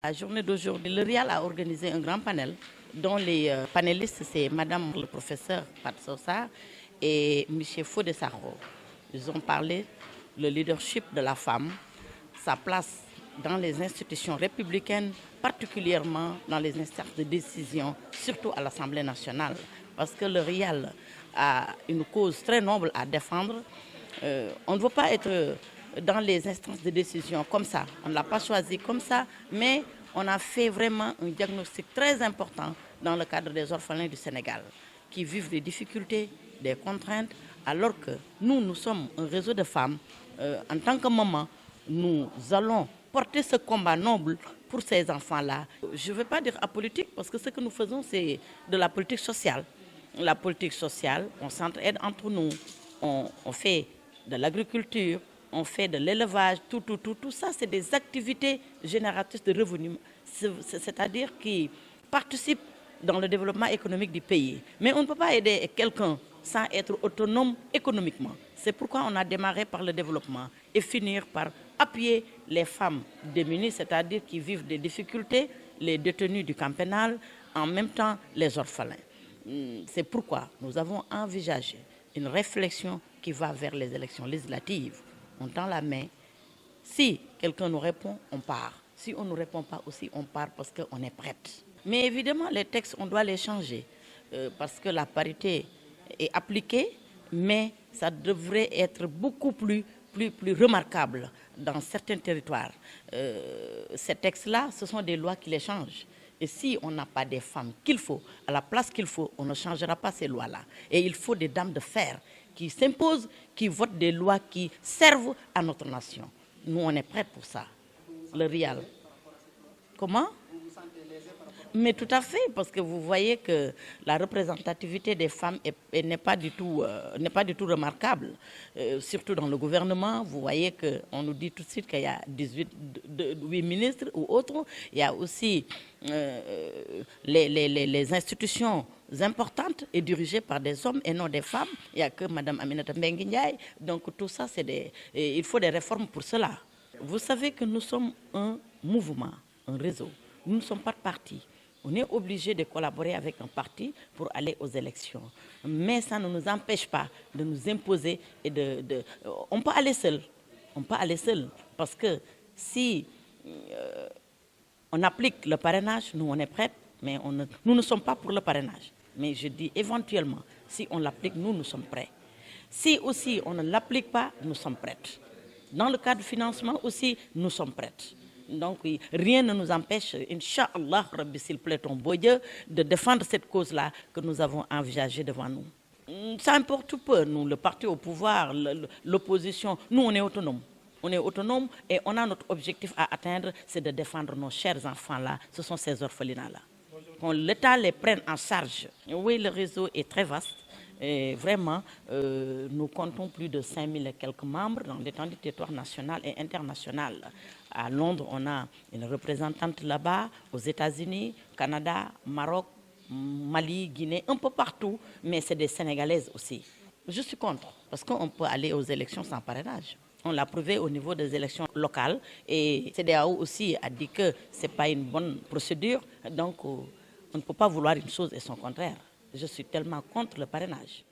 La journée d'aujourd'hui, le RIAL a organisé un grand panel dont les panélistes, c'est Madame le professeur Pat Sosa et M. Fodé Sarro. Ils ont parlé le leadership de la femme, sa place dans les institutions républicaines, particulièrement dans les instances de décision, surtout à l'Assemblée nationale, parce que le RIAL a une cause très noble à défendre. On ne veut pas être dans les instances de décision comme ça. On ne l'a pas choisi comme ça, mais on a fait vraiment un diagnostic très important dans le cadre des orphelins du Sénégal, qui vivent des difficultés, des contraintes, alors que nous sommes un réseau de femmes. En tant que maman, nous allons porter ce combat noble pour ces enfants-là. Je ne veux pas dire apolitique, parce que ce que nous faisons, c'est de la politique sociale. La politique sociale, on s'entraide entre nous, on fait de l'agriculture, on fait de l'élevage, tout ça, c'est des activités génératrices de revenus, c'est-à-dire qui participent dans le développement économique du pays. Mais on ne peut pas aider quelqu'un sans être autonome économiquement. C'est pourquoi on a démarré par le développement et finir par appuyer les femmes démunies, c'est-à-dire qui vivent des difficultés, les détenus du camp pénal, en même temps les orphelins. C'est pourquoi nous avons envisagé une réflexion qui va vers les élections législatives. On tend la main. Si quelqu'un nous répond, on part. Si on ne nous répond pas aussi, on part parce qu'on est prête. Mais évidemment, les textes, on doit les changer parce que la parité est appliquée, mais ça devrait être beaucoup plus remarquable dans certains territoires. Ces textes-là, ce sont des lois qui les changent. Et si on n'a pas des femmes qu'il faut, à la place qu'il faut, on ne changera pas ces lois-là. Et il faut des dames de fer qui s'imposent, qui votent des lois qui servent à notre nation. Nous, on est prêts pour ça. Le RIAL. Comment? Mais tout à fait, parce que vous voyez que la représentativité des femmes n'est pas du tout remarquable. Surtout dans le gouvernement, vous voyez qu'on nous dit tout de suite qu'il y a 8 ministres ou autres. Il y a aussi les institutions importantes et dirigées par des hommes et non des femmes. Il n'y a que Mme Aminata Mbengue Ndiaye. Donc tout ça, il faut des réformes pour cela. Vous savez que nous sommes un mouvement, un réseau. Nous ne sommes pas de parti. On est obligé de collaborer avec un parti pour aller aux élections. Mais ça ne nous empêche pas de nous imposer et on peut aller seul. On peut aller seul parce que si on applique le parrainage, nous on est prêts, mais nous ne sommes pas pour le parrainage. Mais je dis éventuellement, si on l'applique, nous sommes prêts. Si aussi on ne l'applique pas, nous sommes prêts. Dans le cadre du financement aussi, nous sommes prêts. Donc rien ne nous empêche, Inch'Allah, Rabbi, s'il plaît ton beau Dieu, de défendre cette cause-là que nous avons envisagée devant nous. Ça importe peu, nous, le parti au pouvoir, l'opposition, nous on est autonomes. On est autonome et on a notre objectif à atteindre, c'est de défendre nos chers enfants-là, ce sont ces orphelinats-là. Quand l'État les prenne en charge. Oui, le réseau est très vaste. Et vraiment, nous comptons plus de 5000 et quelques membres dans l'étendue du territoire national et international. À Londres, on a une représentante là-bas, aux États-Unis, Canada, Maroc, Mali, Guinée, un peu partout, mais c'est des Sénégalaises aussi. Je suis contre, parce qu'on peut aller aux élections sans parrainage. On l'a prouvé au niveau des élections locales et CEDEAO aussi a dit que ce n'est pas une bonne procédure, donc on ne peut pas vouloir une chose et son contraire. Je suis tellement contre le parrainage.